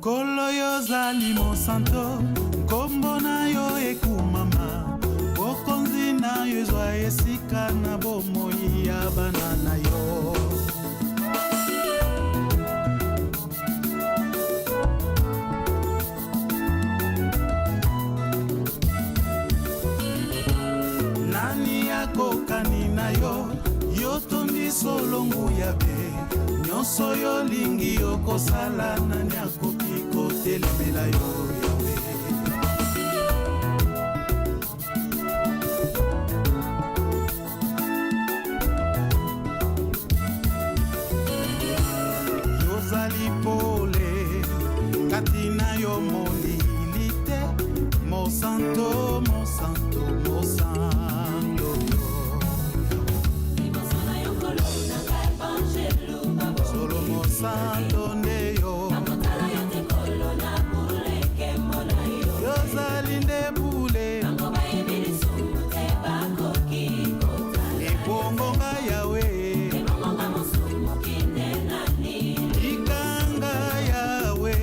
Nkolo yo zali Monsanto, nkombo na yo ekumama, bokonzi na yo ezwa esika na bomoi ya bana na yo. Nani akokani na yo, yo tondi solongu ya be, nyonso yo lingi yo kosala nani akoki kotelemela yo yawe. Yozali pole kati na yo molilite, Monsanto, Monsanto, Monsanto yo. Solo Monsanto nde yo. Yozali nde bule ebongo nga yawe, ikanga yawe,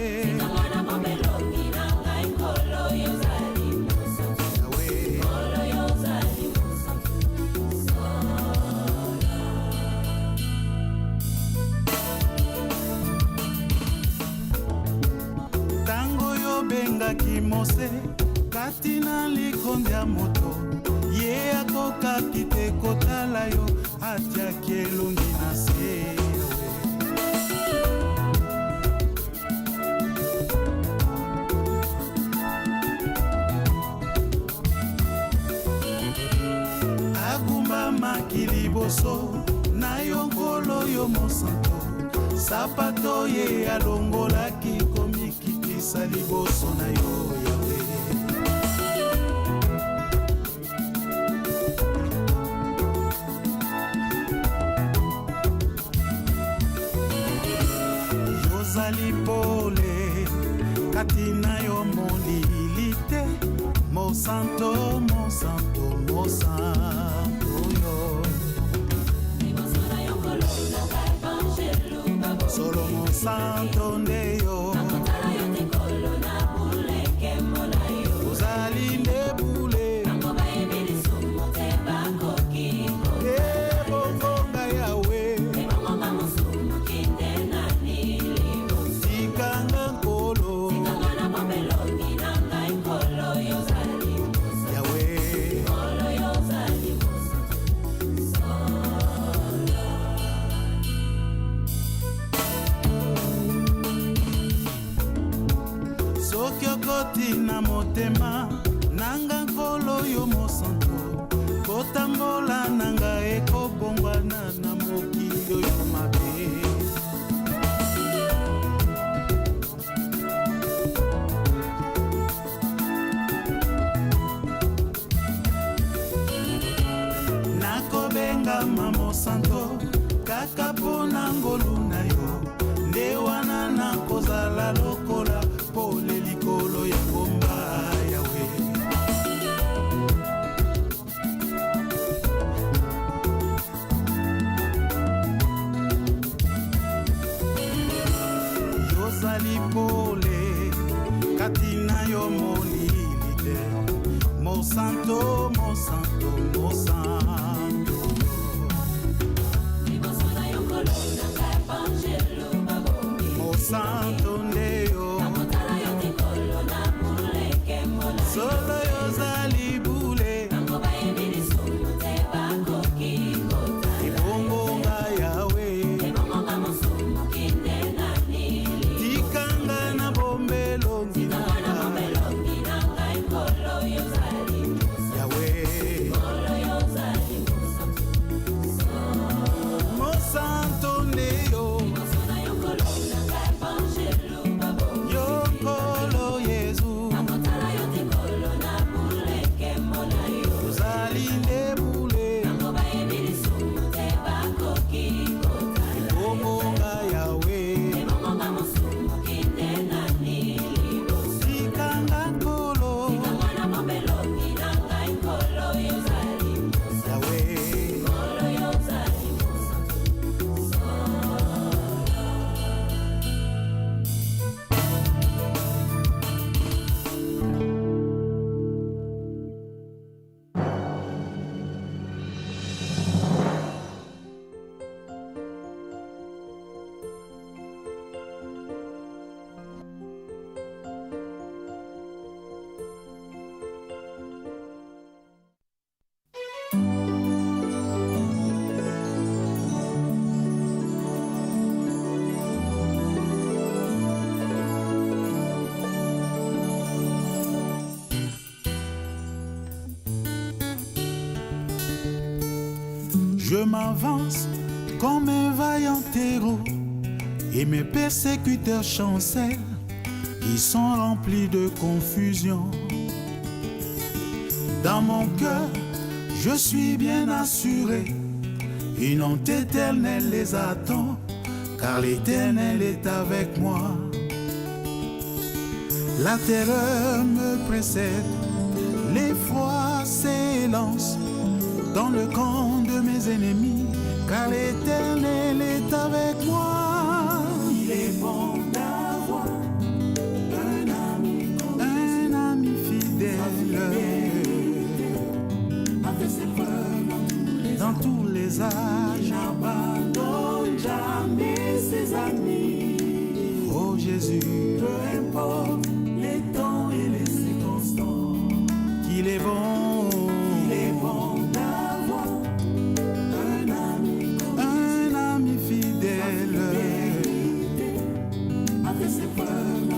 tango yo bengaki Mose kati na likonde ya moto, ye akokaki te kotala yo, atiaki elongi na se. Agumbamaki liboso na yo nkolo yo Monsanto, sapato ye alongolaki komikitisa liboso na yo yawe. Yozali pole kati na yo molilite, Monsanto, Monsanto, Monsanto yo. Solo Monsanto nde yo. Ozali nde bule ebongo nga yawe, tikanga nkolo yawe. Soki okoti na motema nanga nkolo yo Monsanto, kotambola nanga ekobongwana na mokili oyo mabe. Nakobengama Monsanto kaka pona ngolu na yo, nde wana nakozala lokola pole likolo ya ngomba yawe. Yozali pole kati na yo molilite, Monsanto, Monsanto, Monsanto. Monsanto nde yo. Je m'avance comme un vaillant héros et mes persécuteurs chancellent. Ils sont remplis de confusion. Dans mon cœur, je suis bien assuré. Une honte éternelle les attend, car l'Éternel est avec moi. La terreur me précède, l'effroi s'élance dans le camp de mes ennemis, car l'Éternel est avec moi. Il est bon d'avoir un ami fidèle, avec ses preuves dans tous les âges. Il n'abandonne jamais ses amis. Oh Jésus, peu importe les temps et les circonstances, qu'il est bon, d'avoir un ami fidèle, avec ses preuves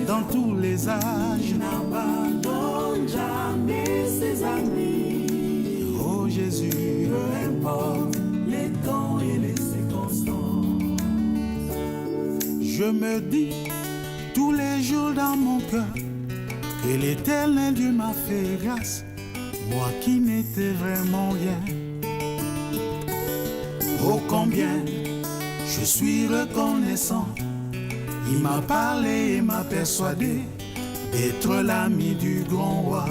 dans tous les âges. Il n'abandonne jamais ses amis. Oh Jésus, peu importe les temps et les circonstances. Je me dis tous les jours dans mon cœur que l'Éternel Dieu m'a fait grâce, moi qui n'étais vraiment rien. Oh combien je suis reconnaissant, il m'a parlé et m'a persuadé d'être l'ami du grand roi.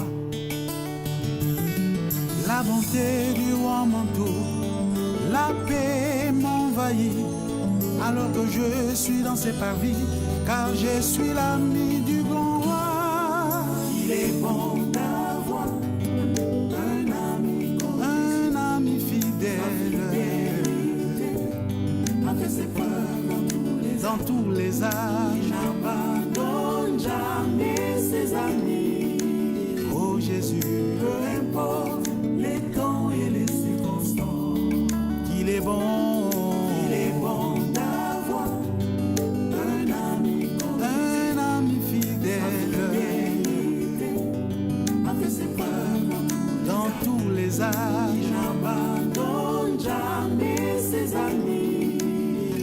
La bonté du roi m'entoure, la paix m'envahit, alors que je suis dans ses parvis, car je suis l'ami du grand roi. Il est bon d'avoir un ami fidèle, avec ses preuves dans tous les âges. Il n'abandonne jamais ses amis. Oh Jésus, peu importe les temps et les circonstances, qu'il est bon. Il n'abandonne jamais ses amis.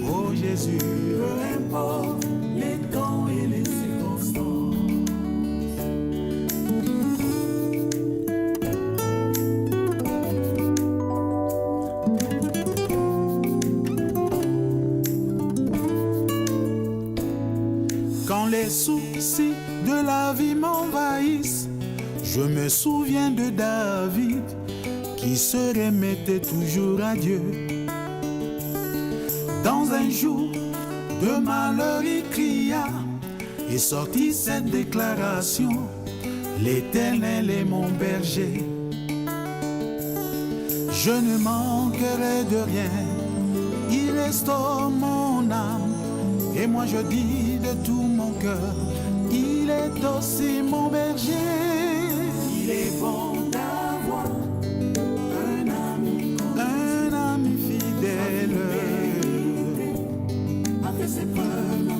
Oh Jésus, peu importe les temps et les circonstances. Quand les soucis de la vie m'envahissent, je me souviens de David qui se remettait toujours à Dieu. Dans un jour de malheur, il cria et sortit cette déclaration: l'Éternel est mon berger, je ne manquerai de rien, il restaure mon âme. Et moi je dis de tout mon cœur, il est aussi mon berger. Il est bon d'avoir un ami fidèle, avec ses preuves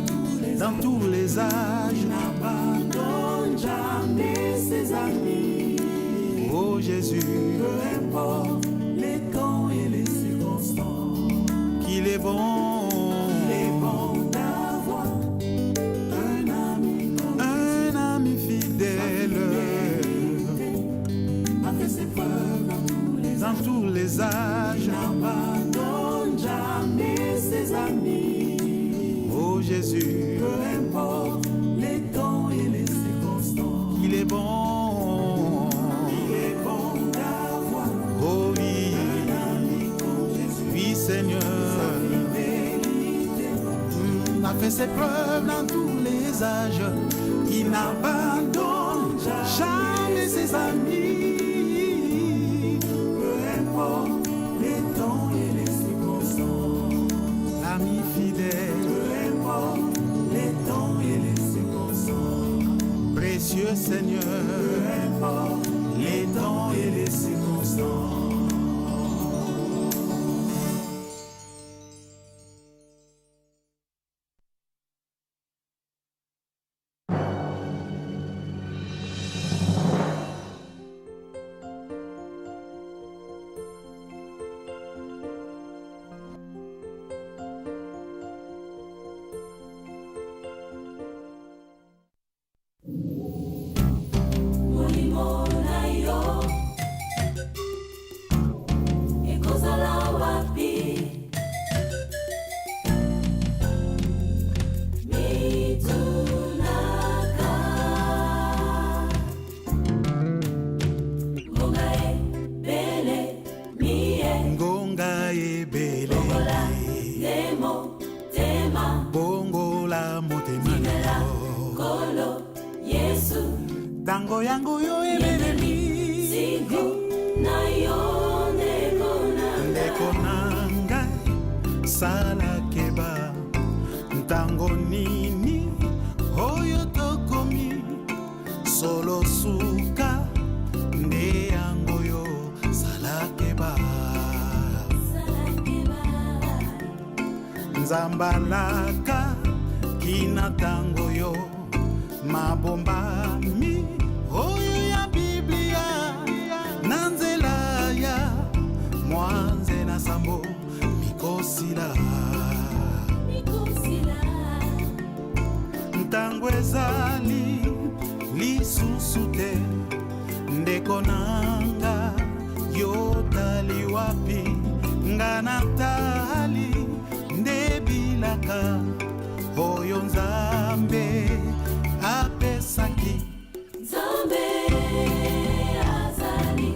dans tous les âges. Il n'abandonne jamais ses amis. Oh Jésus, peu importe les temps et les circonstances, qu'il est bon. Dans tous les âges, il n'abandonne jamais ses amis. Oh Jésus, peu importe les temps et les circonstances, il est bon d'avoir. Oh oui, oui Seigneur, a fait ses preuves dans tous les âges. Il n'abandonne jamais ses amis. Les temps et les circonstances, l'ami fidèle, peu importe les temps et les circonstances, précieux Seigneur, peu importe les temps et les circonstances. bongola motema kolo Yesu tango yangu yo ebeleli siko na yo ndeko na ngai sala keba ntango nini oyo tokomi solo suka nde yango yo sala keba nzambalaka kina tango yo mabombami oyo ya biblia na nzela ya mwanze na sambo mikosila ntango ezali lisusu te ndeko nanga yo tali wapi nga natali nde bilaka oyo nzambe apesaki nzambe azali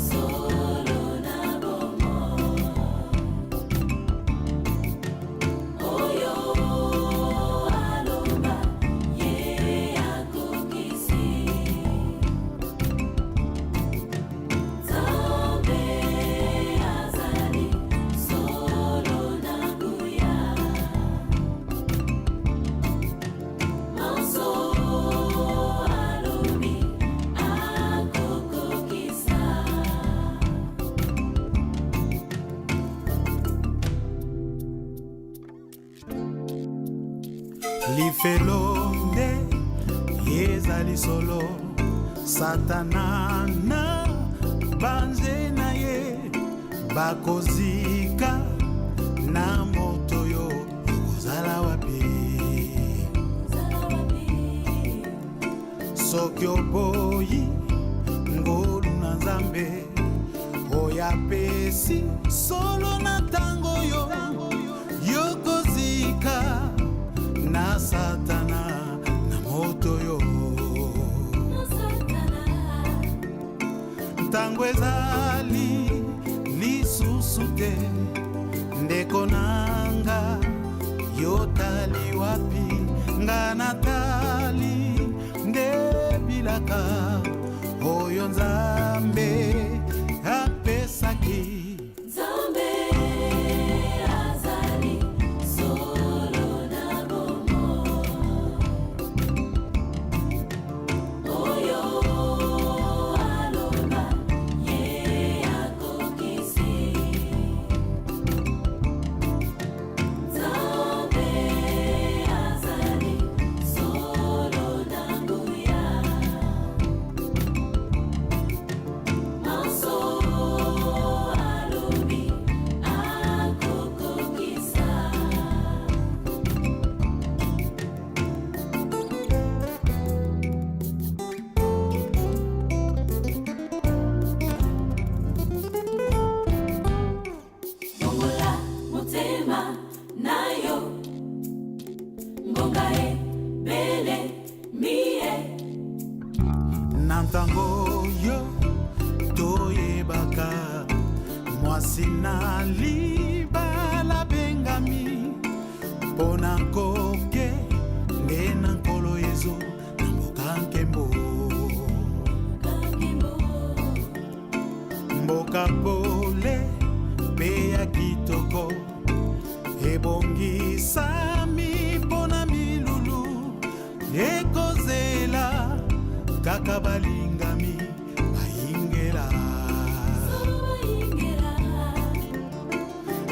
solo na bomo oyo alomba ye akokisi nzambe azali solo na nguya manso alobi akokokisa lifelo nde ezali solo satana na banze na ye bakozika na moto yo okozala wapi soki oboyi ngolu na nzambe oyo apesi solo na tango yo yokozika na satana na moto yo ntango ezali lisusu te ndeko nanga yo tali wapi nga natali nde bilaka oyo nzambe apesaki nzambe azali solo na bomo oyo alomba ye akokisi nzambe azali solo na nguya manso alobi akokokisa bongola motema nayo ngonga ebele mie na ntango yo toyebaka mwasi na libala bengami mpo na koke nde na nkolo yezu na mboka nkembo mboka pole mpe ya kitoko ebongisami mpo na milulu ekozela kaka balingami bayingela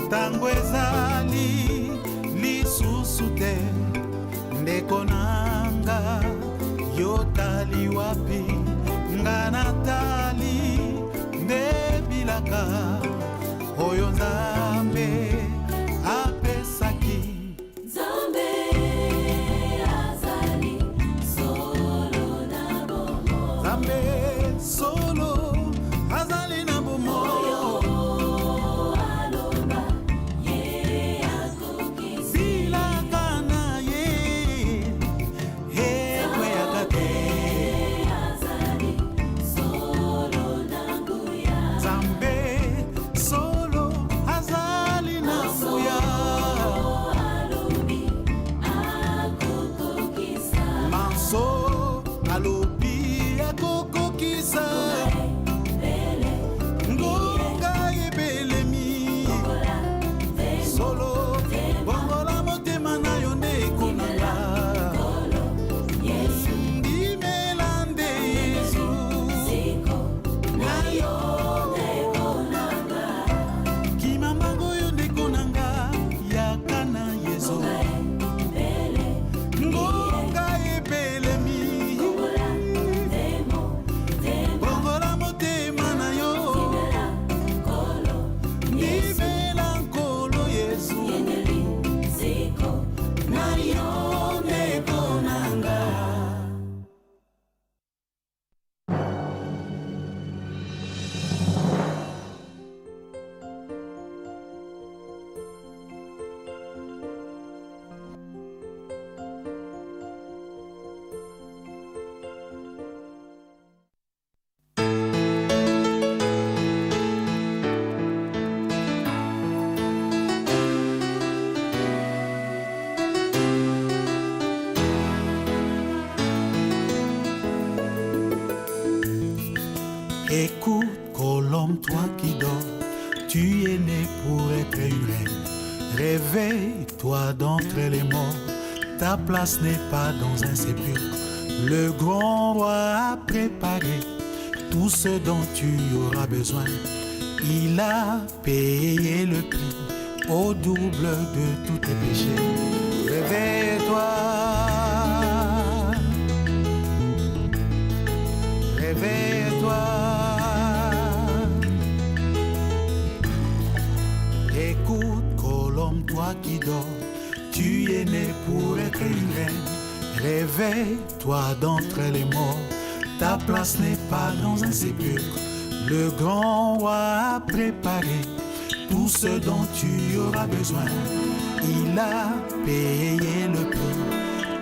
ntango ezali lisusu te ndeko nanga yo tali wapi nga natali nde bilaka oyo nzambe apesaki nzambe azali solo na bomo nzambe solo azali na bomo alomba ye akokisi bilaka na ye ekweyaka te azali solo na nguya nzambe solo azali une reine. Réveille-toi d'entre les morts, ta place n'est pas dans un sépulcre. Le grand roi a préparé tout ce dont tu auras besoin. Il a payé le prix au double de tous tes péchés. Réveille-toi, réveille-toi. Écoute, Colombe, toi qui dors, tu es né pour être une reine. Réveille-toi d'entre les morts, ta place n'est pas dans un sépulcre. Le grand roi a préparé tout ce dont tu auras besoin. Il a payé le prix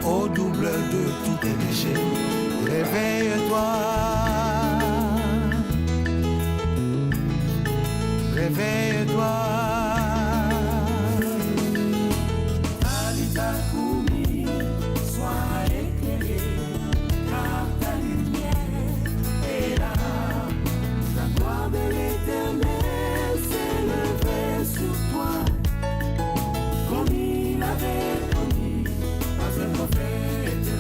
au double de tous tes péchés. Réveille-toi, réveille-toi. Talita Koumi, sois éclairé, car ta lumière est là. La gloire de l'Éternel s'est levée sur toi, comme il avait promis, pas un prophète,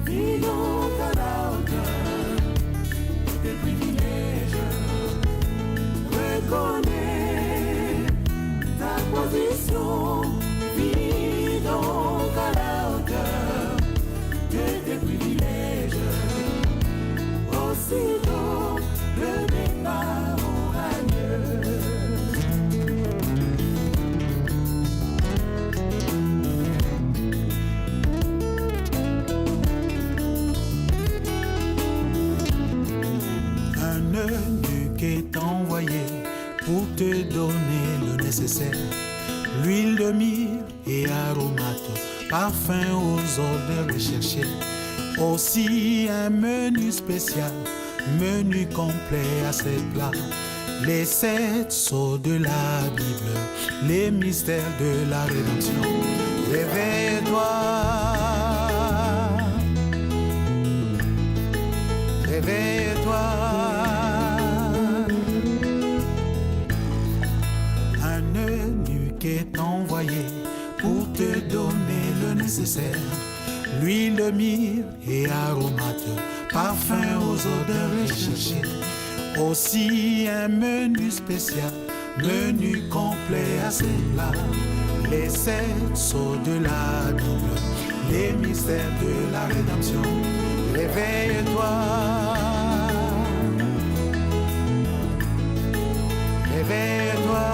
vit donc à la hauteur de tes privilèges. Reconnais ta position, vis donc à la hauteur de tes privilèges. Aussitôt le départ aura lieu. Un eunuque est envoyé pour te donner le nécessaire, l'huile de myrrhe et aromates, parfum aux odeurs recherchées. Aussi un menu spécial, menu complet à 7 plats. Les 7 sceaux de la Bible, les mystères de la rédemption. Réveille-toi, réveille-toi. Un eunuque est envoyé pour te donner le nécessaire, l'huile de myrrhe et aromates, parfum aux odeurs recherchées. Aussi un menu spécial, menu complet à 7 plats. Les 7 sceaux de la Bible, les mystères de la rédemption. Réveille-toi, réveille-toi.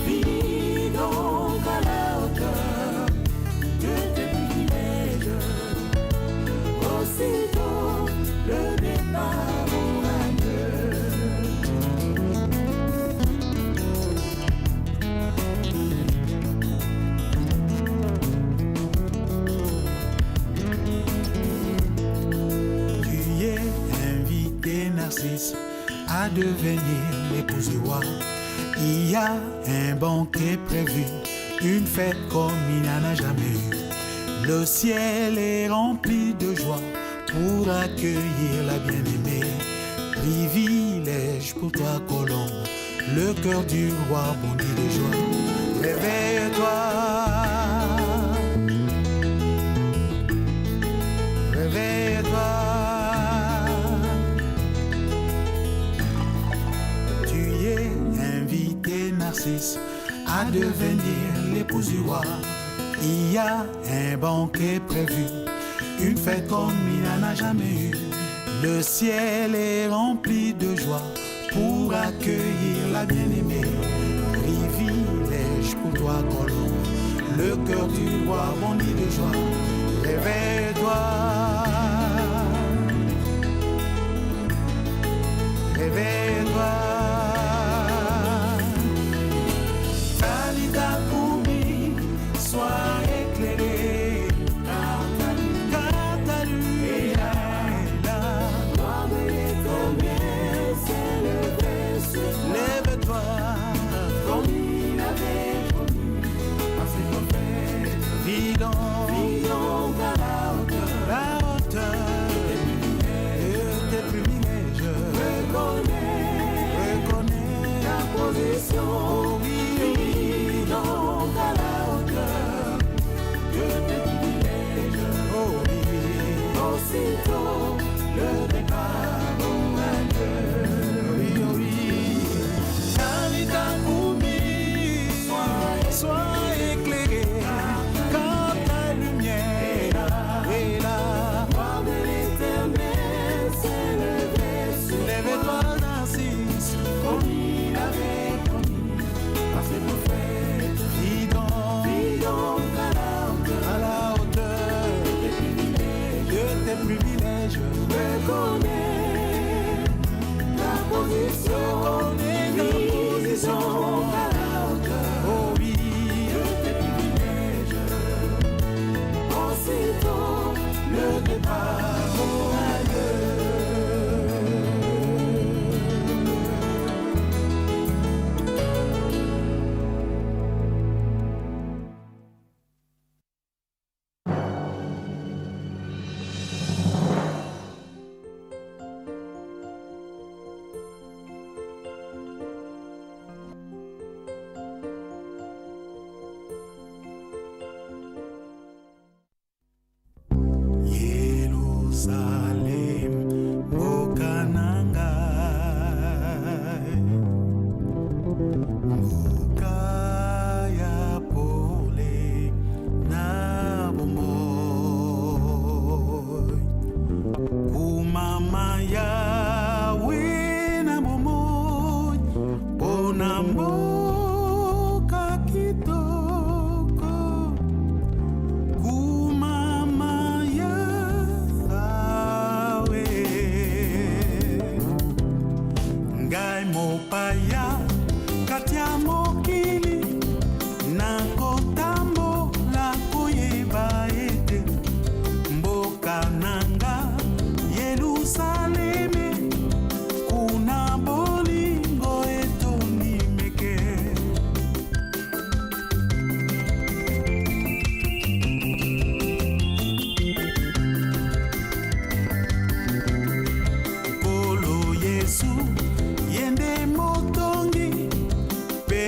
Vis donc à la hauteur de tes privilèges. Aussitôt le départ aura lieu. Tu es invité, Narcisse, à devenir l'épouse du roi. Il y a un banquet prévu, une fête comme il n'y en a jamais eu. Le ciel est rempli de joie pour accueillir la bien-aimée. Privilège pour toi, Colombe, le cœur du roi bondit de joie. Réveille-toi, réveille-toi. Tu es invité, Narcisse, à devenir l'épouse du roi. Il y a un banquet prévu, une fête comme il n'y en a jamais eu. Le ciel est rempli de joie pour accueillir la bien-aimée. Privilège pour toi, Colombe, le cœur du roi bondit de joie. Réveille-toi, réveille-toi. position, vis donc à la hauteur de tes privilèges. Oh oui, Aussitôt le départ au règne. oui, oh oui. Kalita Koumi, sois éclairé, quand ta lumière est là. Gloire de l'Éternel s'est levée sur Lève-toi, Narcisse, comme il avait promis à ses prophètes. dis donc Vis donc à la hauteur de tes privilèges. reconnais ta position. Reconnais ta Vis position. donc à la hauteur Oh oui, de tes privilèges. Aussitôt le départ au Yerusalem, Bokanangai, Bokaya pole na bomoy, kumama yawe na bomoy, bonamboka kitoko. Kumama yawe ngai mopaya kati ya mokili nakotambola koyeba ete mboka nanga Yerusaleme kuna bolingo etondi meke. Kolo Yesu yende motongi pe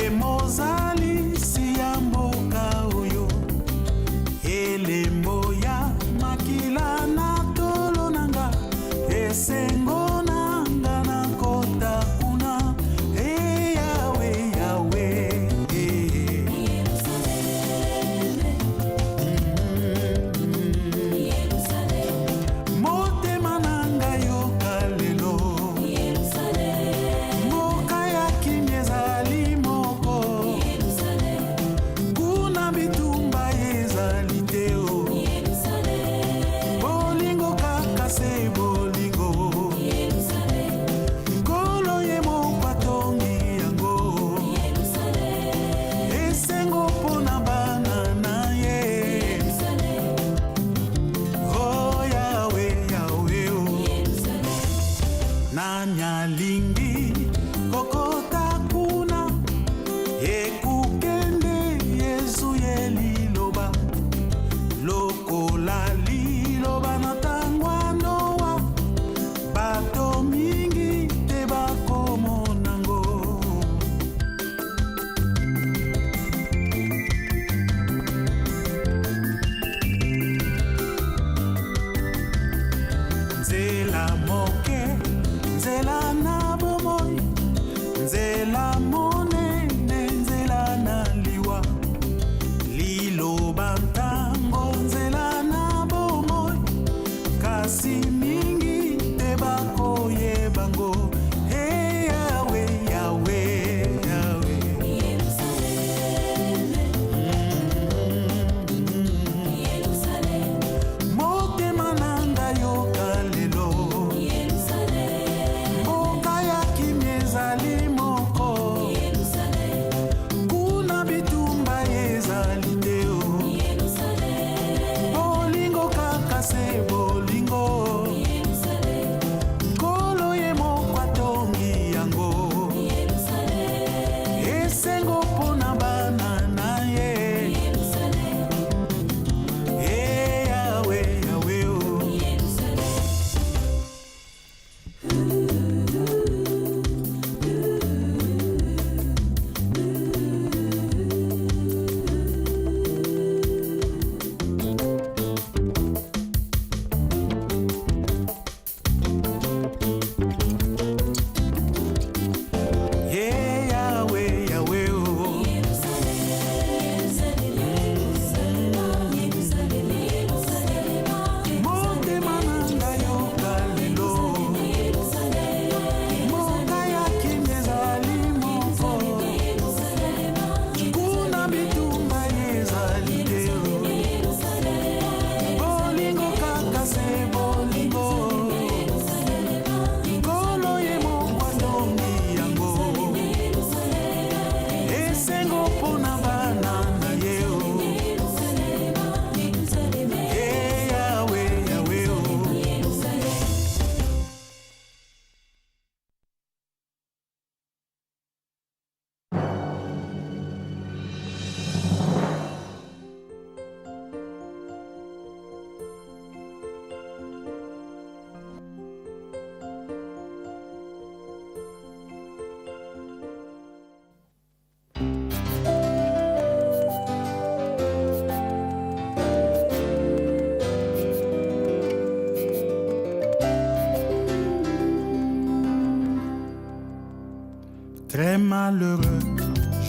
malheureux,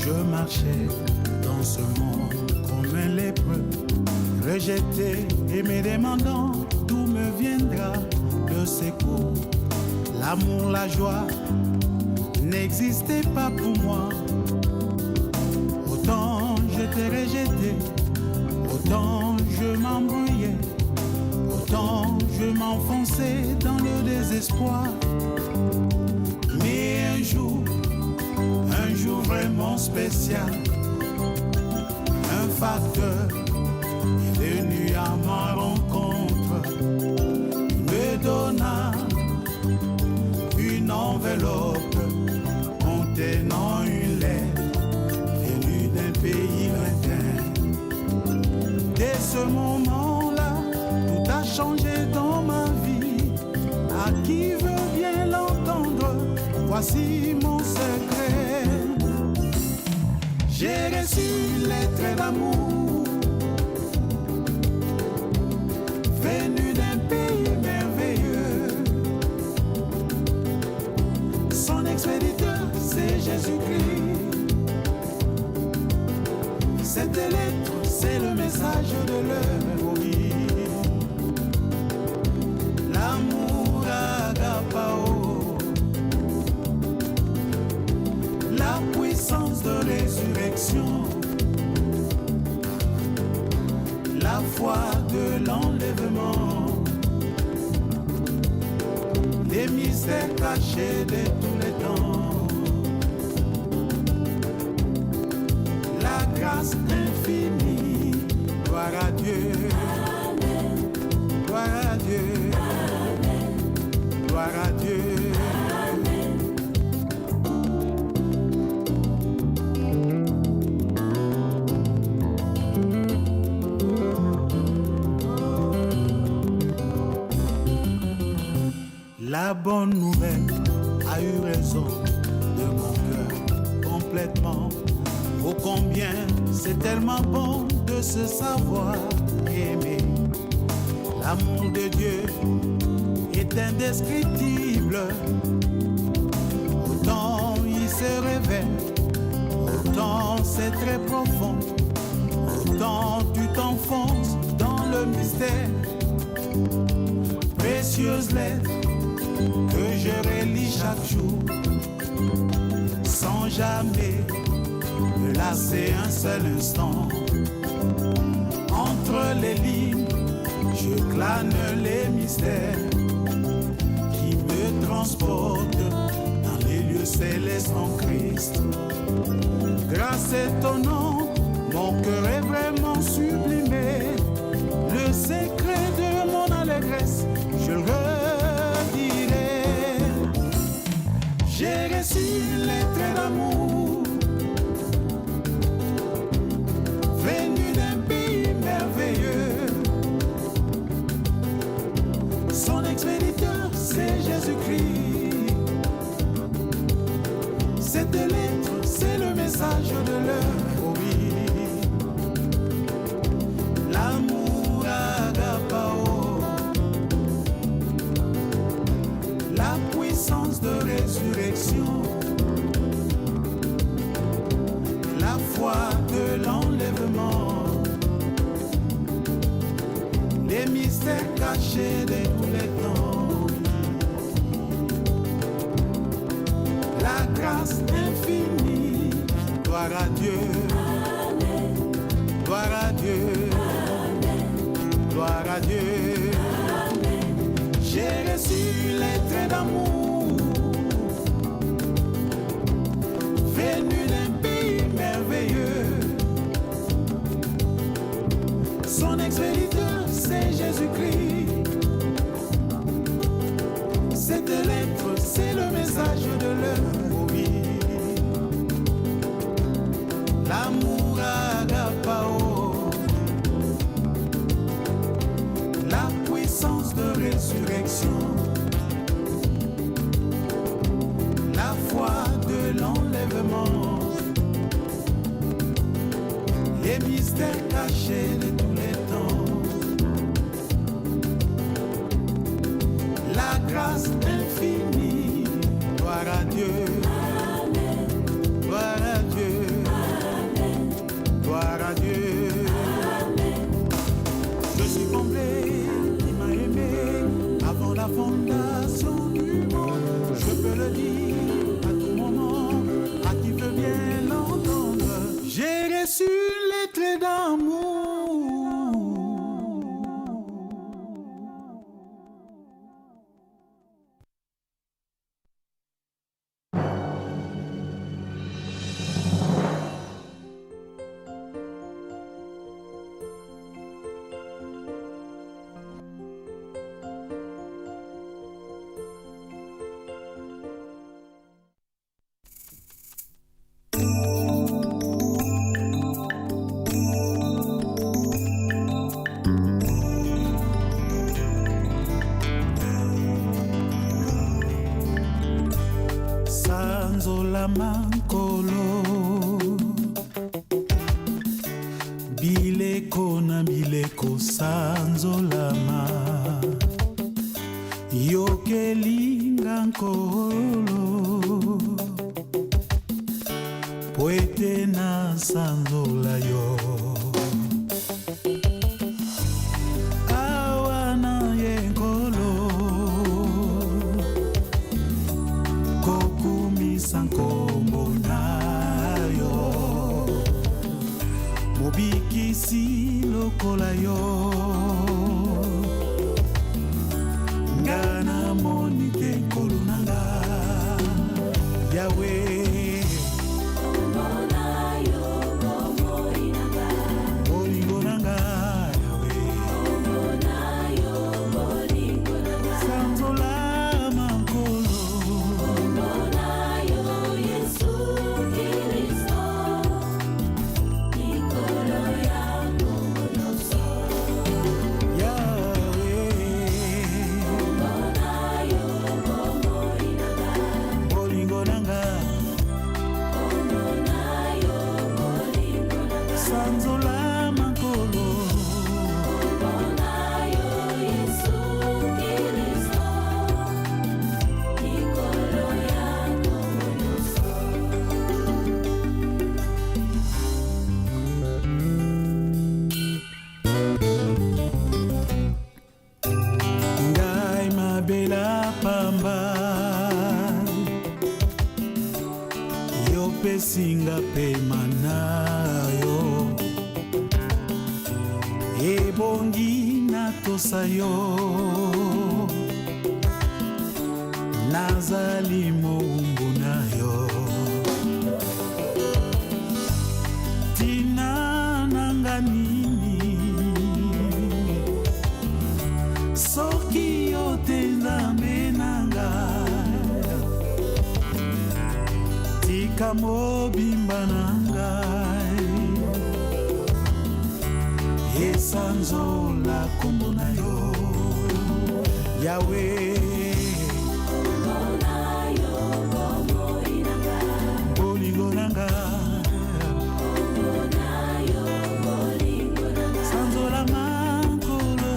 je marchais dans ce monde comme un lépreux, rejeté et me demandant d'où me viendra le secours. L'amour, la joie n'existaient pas pour moi. Autant j'étais rejeté, autant je m'embrouillais, autant je m'enfonçais dans le désespoir. Mais un jour vraiment spécial, un facteur est venu à ma rencontre, me donna une enveloppe contenant une lettre venue d'un pays lointain. Dès ce moment-là, tout a changé dans ma vie. À qui veut bien l'entendre, voici mon secret. J'ai reçu une lettre d'amour venue d'un pays merveilleux. Son expéditeur, c'est Jésus-Christ. Cette lettre, c'est le message de l'heure. Oui. L'amour agapao, la puissance de résurrection, la foi de l'enlèvement, les mystères cachés de tous les temps, la grâce infinie. Gloire à Dieu, gloire à Dieu, gloire à Dieu. La bonne nouvelle a eu raison de mon cœur complètement. Oh combien c'est tellement bon de se savoir aimer. L'amour de Dieu est indescriptible. Autant il se révèle, autant c'est très profond, autant tu t'enfonces dans le mystère. Précieuse lettre que je relis chaque jour, sans jamais me lasser un seul instant. Entre les lignes, je glane les mystères qui me transportent dans les lieux célestes en Christ. Grâce étonnante, mon cœur est vraiment sublimé. Le secret de mon allégresse, je le redirai. J'ai reçu une lettre d'amour venue d'un pays merveilleux. Son expéditeur, c'est Jésus-Christ. Cette lettre, c'est le message de l'heure. Oui. L'amour agapao, la puissance de résurrection, la foi de l'enlèvement, les mystères cachés de tous les temps, la grâce infinie. Gloire à Dieu, gloire à Dieu, gloire à Dieu. J'ai reçu une lettre d'amour venue d'un pays merveilleux. Son expéditeur, c'est Jésus-Christ. Cette lettre, c'est le message de l'heure. Oui. L'amour agapao, la puissance de résurrection, la foi de l'enlèvement, les mystères cachés de tous les temps, la grâce infinie. Gloire à Dieu, ekosanzolama yokelinga nkolo po ete nasanzola yo awa na ye nkolo kokumisa nkombo na yo mobikisi lokola yo nga namoni te nkolo na nga yawe bolingo na nga yawe sanzola mankolo yopesinga pema na yo ebongi natosa yo nazali moumbu na yo tina nanga nini soki yo te nzambe nanga tika mobimba na ngai esanzola kombo na yo yawe bolingo na nga sanzola mankolo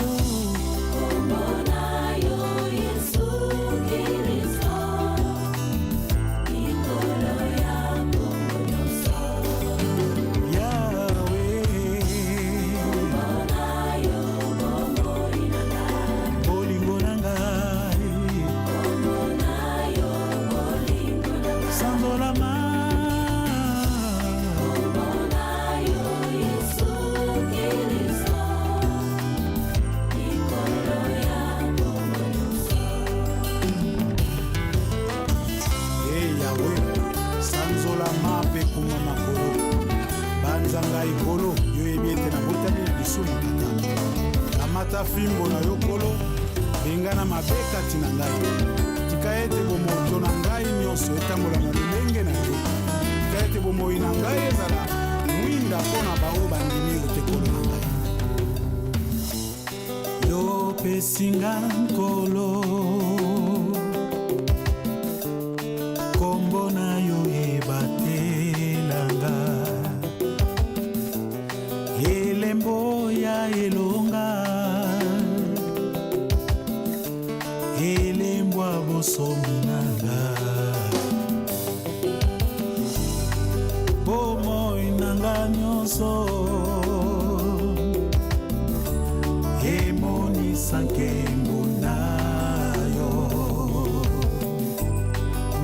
ngai kolo yo ebiete na botani na biso na tata kamata fimbo na yo kolo bengana mabeka tina ngai tika ete bomoto na ngai nyonso etambola na lolenge na yo tika ete bomoi na ngai ezala mwinda mpona bao bandimi yote kolo na ngai yo pesinga nkolo kombo na yo ebatelanga elembo ya elonga elembwa bosomi nanga bomoi nanga nyonso emonisa nkembo na yo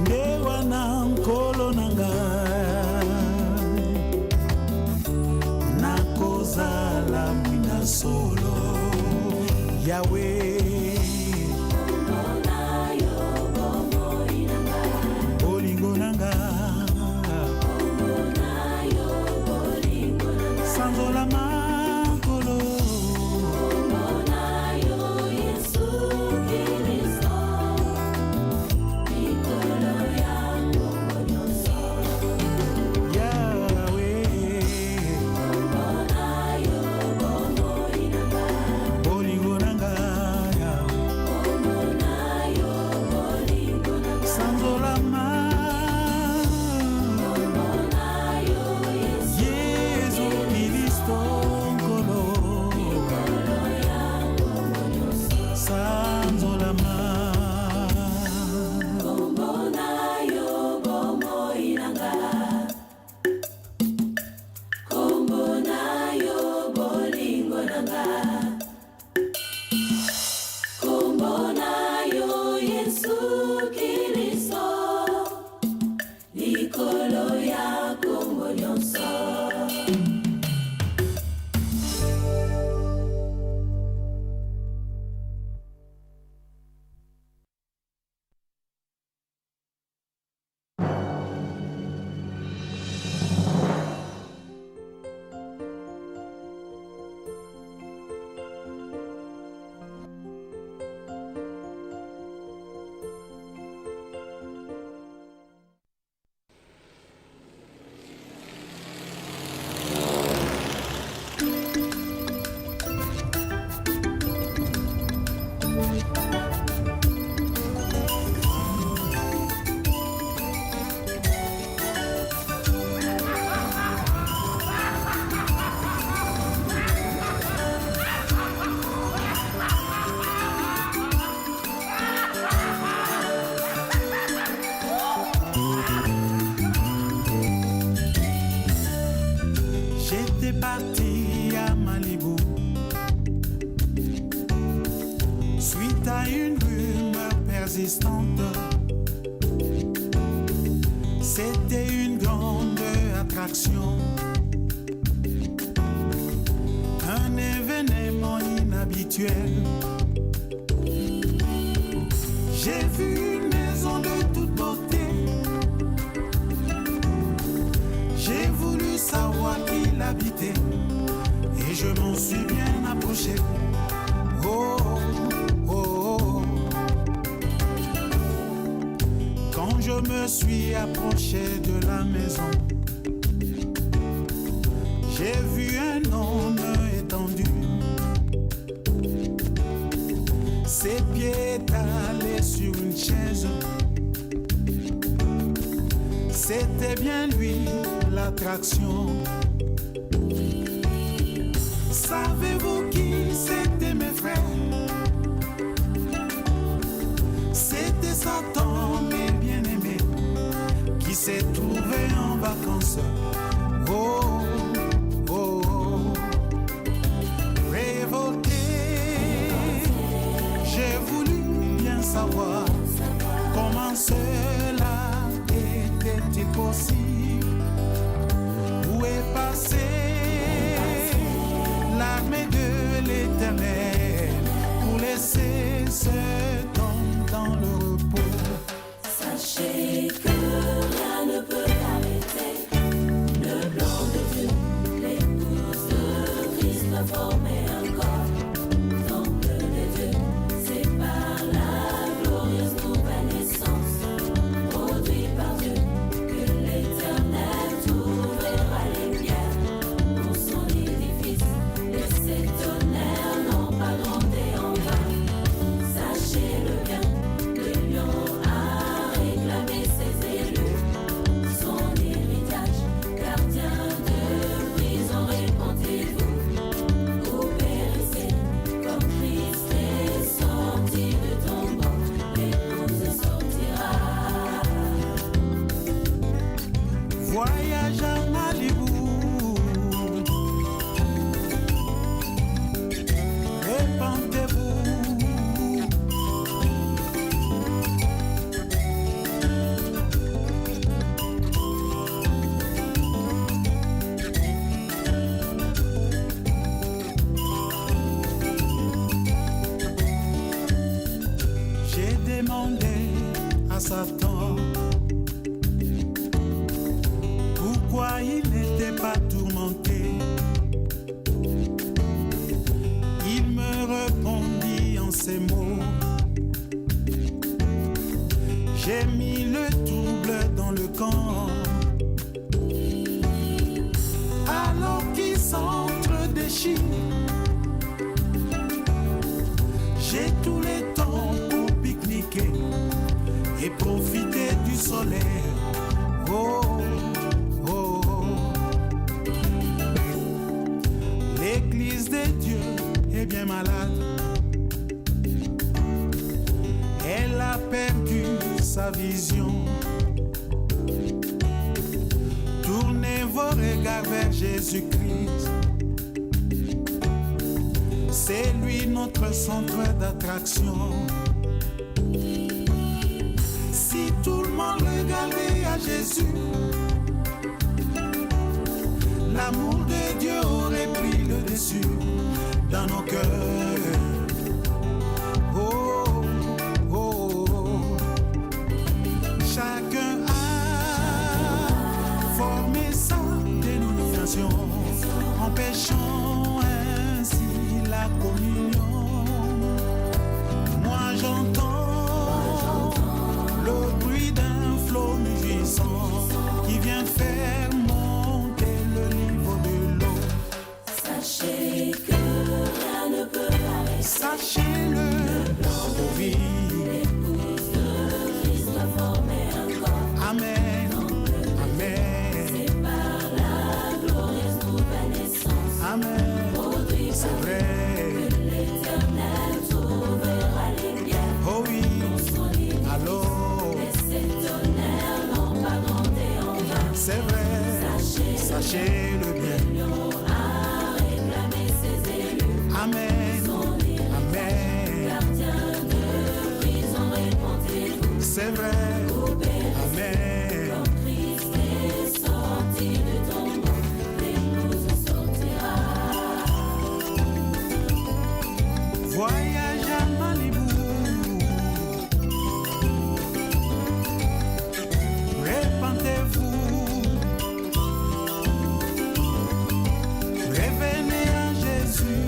nde wana nkolo nanga nakozala mwina solo yawe bolingo nanga sanzola makolo bolingo nanga parti à Malibu suite à une rumeur persistante. C'était une grande attraction, un événement inhabituel. J'ai vu une maison de toute beauté. J'ai voulu savoir qui l'habitait et je m'en suis bien approché. Oh, oh, oh. Quand je me suis approché de la maison, j'ai vu un homme étendu, ses pieds étalés sur une chaise. C'était bien lui l'attraction. Savez-vous qui c'était, mes frères? C'était Satan, mes bien-aimés, qui s'est trouvé en vacances. Oh, oh, oh. Révolté, j'ai voulu bien savoir comment cela était possible. Où est passée l'armée de l'Éternel pour laisser cet homme dans le repos? Sachez que rien ne peut arrêter le plan de Dieu. L'épouse de Christ va former un corps, temple de Dieu. C'est par la glorieuse nouvelle naissance produite par Dieu que l'Éternel t'ouvrira les pierres pour son édifice. Et ses tonnerres n'ont pas grondé en vain. Sachez-le bien, le lion a réclamé ses élus, son héritage, gardien de prison. Répondez-vous ou périssez, comme Christ est sorti de tombeau, l'épouse sortira. Voyage à Malibu, répandez-vous. J'ai demandé à Satan pourquoi il n'était pas tourmenté. Il me répondit en ces mots: j'ai mis le trouble dans le camp. Alors qu'il s'entre-déchire, j'ai tous les temps pour pique-niquer et profiter du soleil. Oh, oh, oh. L'église de Dieu est bien malade. Elle a perdu sa vision. Tournez vos regards vers Jésus-Christ. C'est lui notre centre d'attraction. Si tout le monde regardait à Jésus, l'amour de Dieu aurait pris le dessus dans nos cœurs. Oh, oh, oh. Chacun a formé sa dénomination, empêchant ainsi la communion. Moi j'entends le bruit d'un flot mugissant qui vient faire monter le niveau de l'eau. Sachez que rien ne peut arrêter. Sachez-le, oui. L'épouse de Christ va former un corps. Amen, amen, C'est par la glorieuse nouvelle naissance amen. produite C'est par vrai, que l'Éternel t'ouvrira les pierres oh oui. pour son lit. Allô, Et ses tonnerres n'ont pas grondé en vain. c'est vrai, sachez-le bien. Le lion a Amen. Son lit, Amen. gardien de prison, répondez-vous. C'est vrai. Amen. Comme Christ est sorti du tombeau, l'épouse sortira. Voyage à Malibu. Répentez-vous. Revenez à Jésus.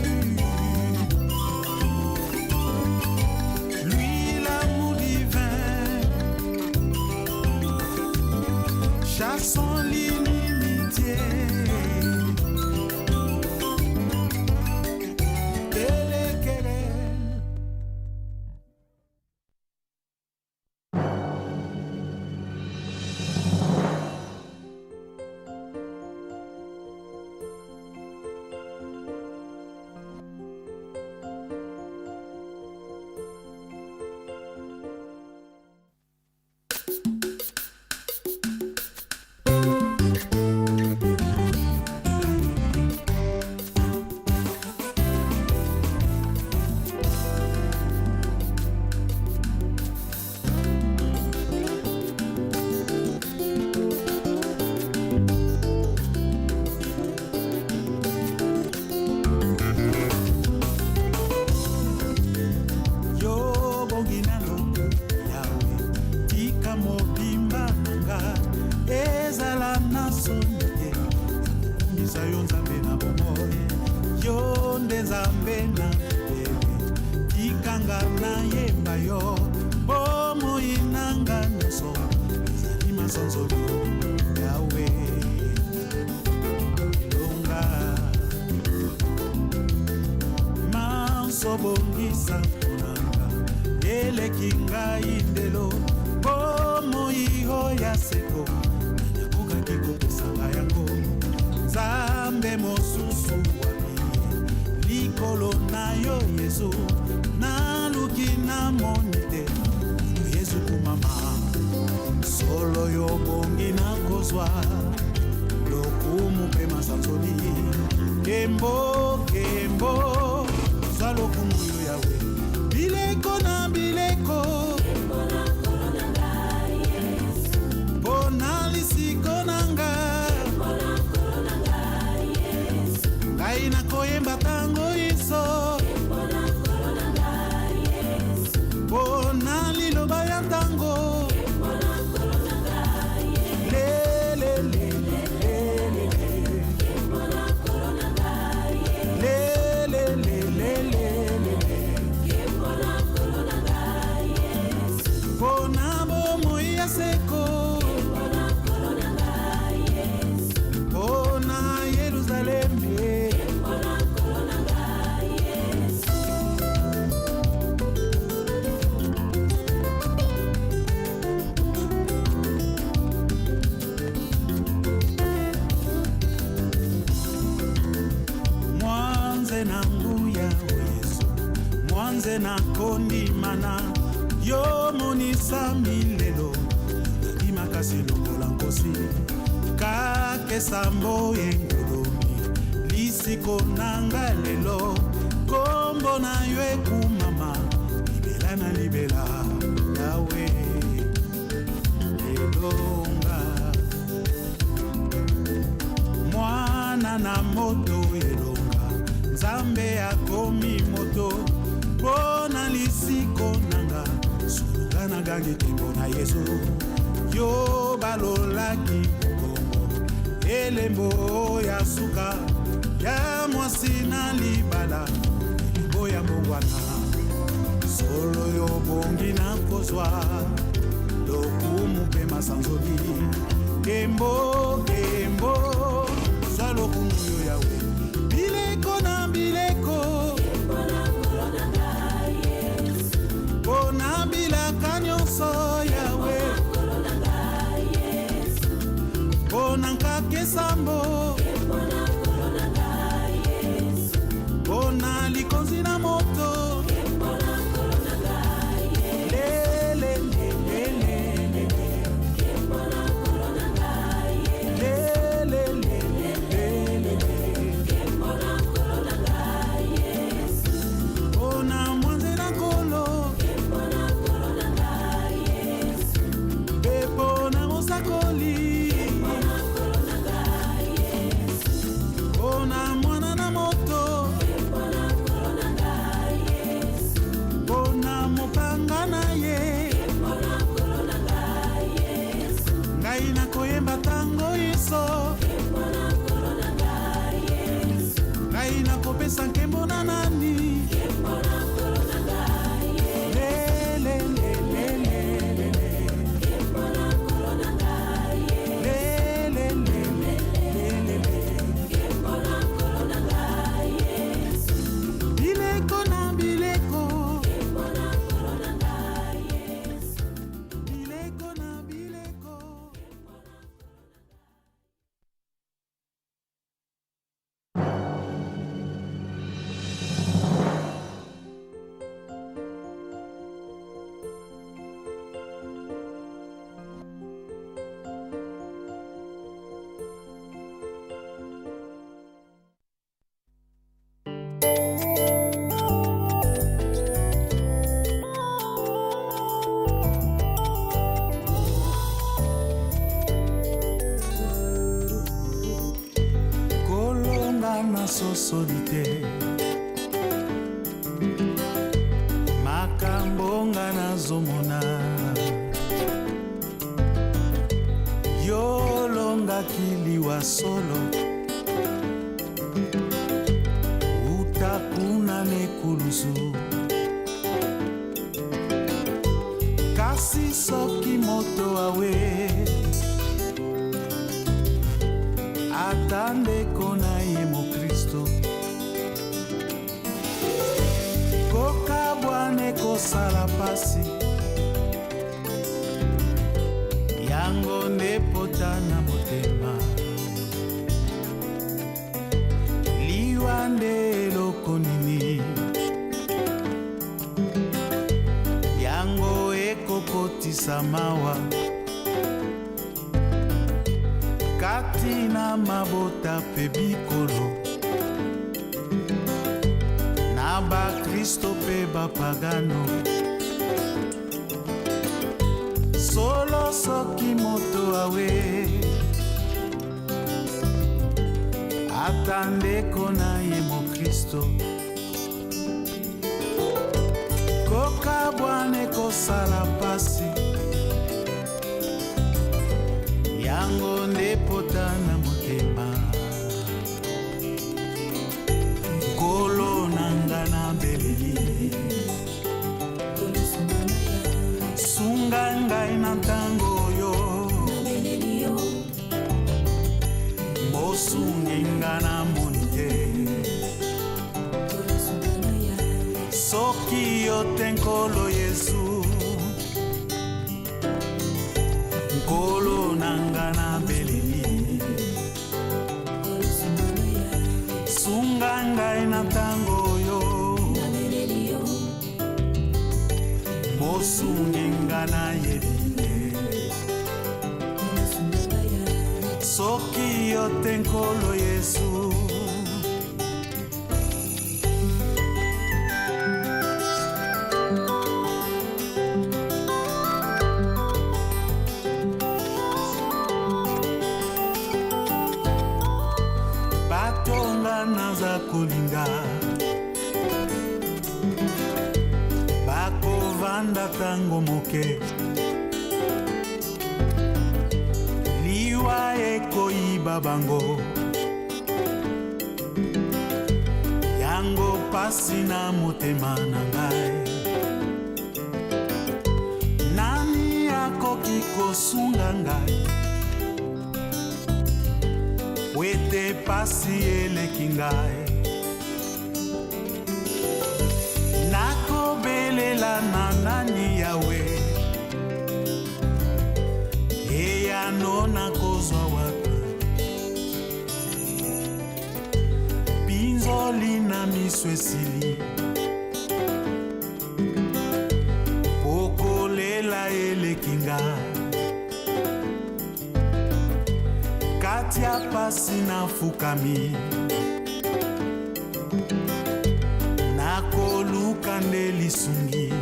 Lui, l'amour divin. Chassons l'inimitié. Et les querelles. Yo bongina longo yawe tika mobimba nanga ezala na soni te kumisa yo nzambe na bomoi yo nde nzambe na bebe tikanga na yemba yo bomoi nanga nyonso ezali masonzoli yawe longa mansobongisa mponanga eleki ngai ndelo bomoi oya seko nakokaki kopesanga yango nzambe mosusu wapi likolo na yo yesu naluki namoni te yesu kumama solo yo bongi nakozwa lokumu mpe masanzoli kembo kembo zwa lokumu yo yawe bileko na bileko mpona lisiko na ngai ngai nakoyemba ntango iso mpona liloba ya ntango mpona bomoi ya seko mpona Yerusaleme mwanze na nguya Yesu mwanze na kondimana yo monisa milelo nadi makasi lokola nkosi kakesambo engolomi lisiko nanga lelo kombo na yo ekumama libela na libela yawe elonga mwana na moto elonga nzambe akomi moto mpona lisiko nanga suluka na gangi tembo na yesu yo balolaki bongo elembo ya suka ya mwasi na libala elembo ya mbongwana solo yo bongi na kozwa lokumu mpe masanzoli kembo kembo zwa lokumu yo yawe bileko na bileko mpona bilaka nyonso yawe mpona nkakesambo mpona likonzi na moto lele kopesa nkembo na nani? Solite makambo nga nazomona yolongaki liwa solo utakuna nekulusu kasi soki moto awe atandeko na ye mokristo kokabwane kosala pasi yango nde pota na motema liwa nde eloko nini yango ekokotisa mawa kati na mabota pe bikolo na bakristo pe bapagano solo soki moto awe atandeko na ye mokristo kokabwane kosala pasi yango nde pota na motema kolo nanga na beleli sunga ngai na ntango oyo mosungi nga na moni te soki yo te nkolo Yesu nkolo nanga na beleli sunga ngai na ntango oyo mosungi nga na yebi te soki yo te nkolo Yesu naza kolinga bakovanda tango moke liwa ekoyiba bango yango pasi na motema na ngai nani akoki kosunga ngai wete pasi eleki ngai nakobelela na nani yawe eyano nakozwa wapi pinzoli na miso esili kokolela eleki ngai katia pasi na fukami nakoluka nde lisungi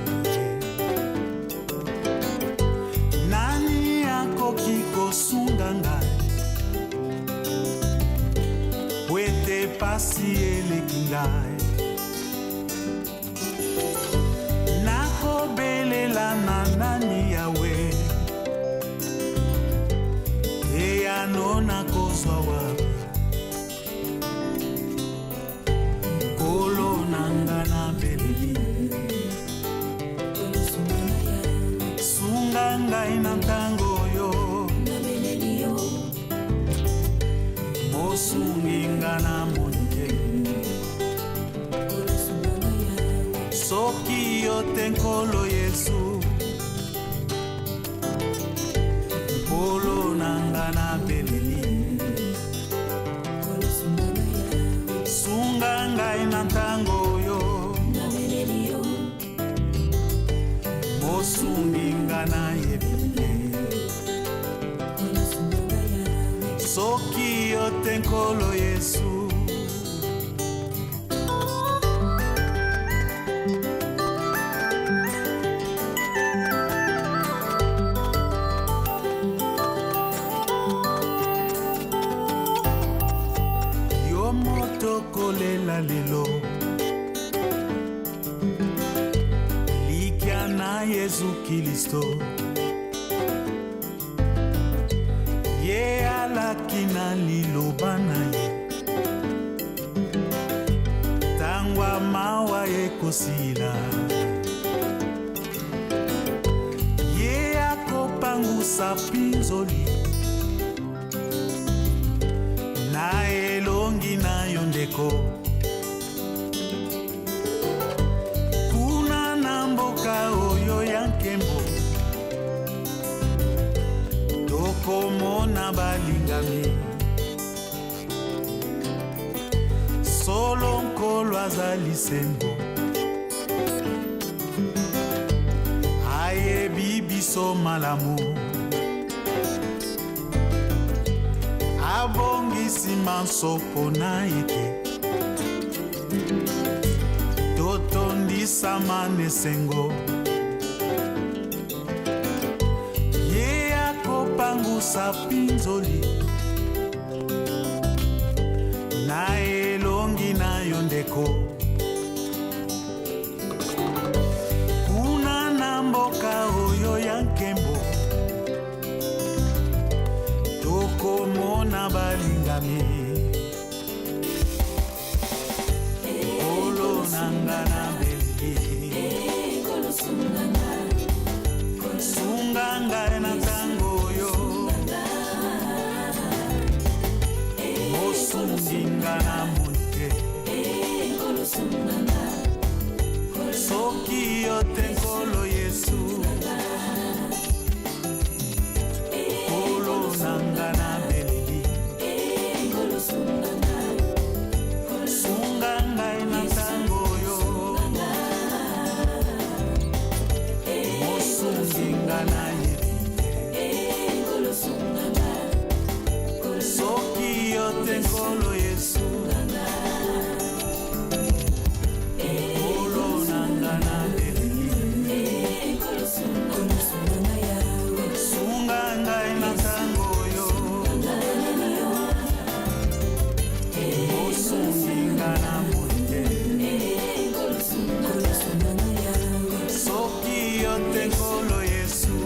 nani akoki kosunga ngai wete pasi eleki ngai nakobelela na nani yawe eyano nakozwa wapi mosunginga na monike soki yo te nkolo Yesu polo nanga na beleli sunga ngai na ntango oyo mosunginga na yebile soki yo te nkolo Yesu yo moto kolela lelo likya na Yesu Kristo ye alaki na liloba na ye tangwa mawa ekosila ye akopangusa pinzoli na elongi na yo ndeko kuna na mboka oyo ya nkembo tokomona balingami solo nkolo azali sembo ayebi biso malamu abongisi mansopo na eke totondisama nesengo ye akopangusa pinzoli na elongi na yo ndeko kuna na mboka oyo ya nkembo tokomona balingami olo nanga na beleli sunga ngai na ntango oyo mosunginga na monike soki yo te nkolo Yesu olo nanga na beleli sunga ngai na ntango oyo mosunginga na yebite soki yo te nkolo Yesu olo nanga na beleli sunga ngai na ntango oyo mosunginga na monike soki yo te nkolo Yesu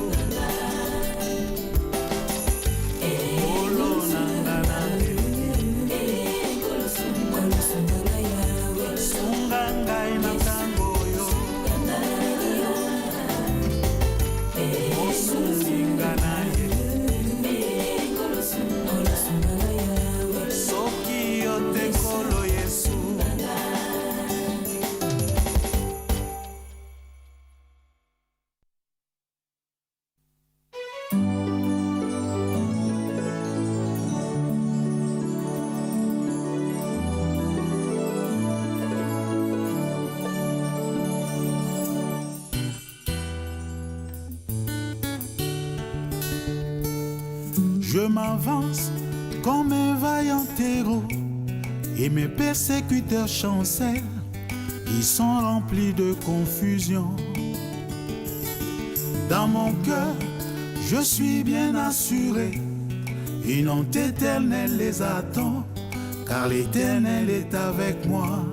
olo nanga na beleli sunga ngai na ntango oyo mosunginga na yebite soki yo te nkolo Yesu je m'avance comme un vaillant héros et mes persécuteurs chancellent, ils sont remplis de confusion. Dans mon cœur, je suis bien assuré, une honte éternelle les attend, car l'Éternel est avec moi.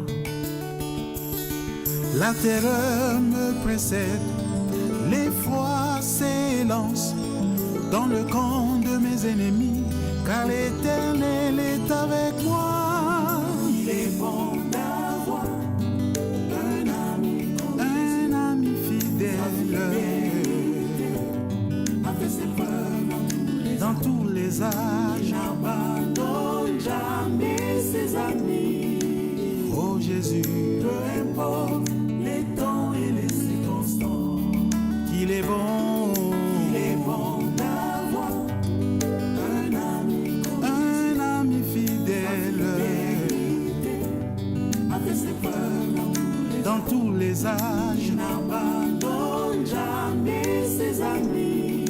La terreur me précède, l'effroi s'élance dans le camp de mes ennemis, car l'Éternel est avec moi. Il est bon d'avoir un ami fidèle, dans tous les âges. N'abandonne jamais. amis. Oh Jésus, peu importe les temps et les circonstances, qu'il est bon, d'avoir un ami fidèle, avec ses preuves dans tous les âges. n'abandonne jamais ses amis.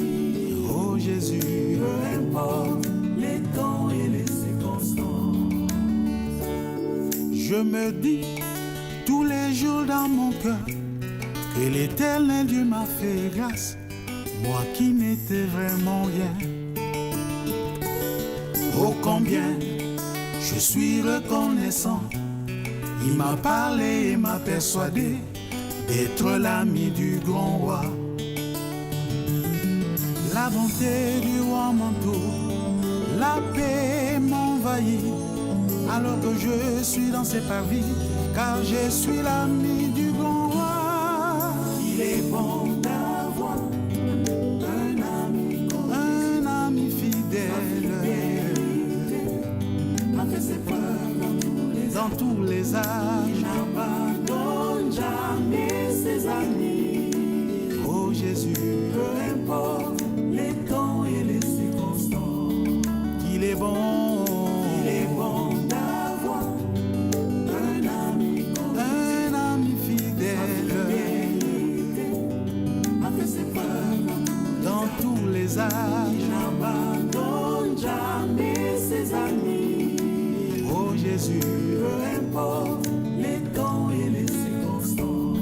Oh Jésus, Peu importe les temps et les circonstances, je me dis tous les jours dans mon cœur que l'Éternel Dieu m'a fait grâce, moi qui n'étais vraiment rien. Oh combien je suis reconnaissant, il m'a parlé et m'a persuadé d'être l'ami du grand roi. La bonté du roi m'entoure, la paix m'envahit, alors que je suis dans ses parvis, car je suis l'ami du grand roi. il est bon d'avoir un ami fidèle, avec ses preuves dans tous les âges. n'abandonne jamais ses amis. Oh Jésus, Peu importe les temps et les circonstances, qu'il est bon, d'avoir un ami fidèle, avec ses preuves dans tous les âges. n'abandonne jamais ses amis. Oh Jésus, Peu importe les temps et les circonstances.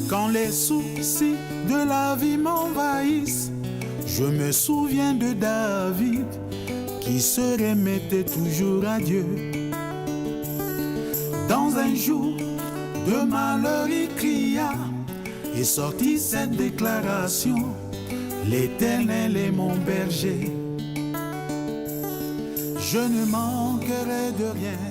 quand les soucis de la vie m'envahissent, je me souviens de David qui se remettait toujours à Dieu. Dans un jour de malheur, il cria et sortit cette déclaration: l'Éternel est mon berger, je ne manquerai de rien.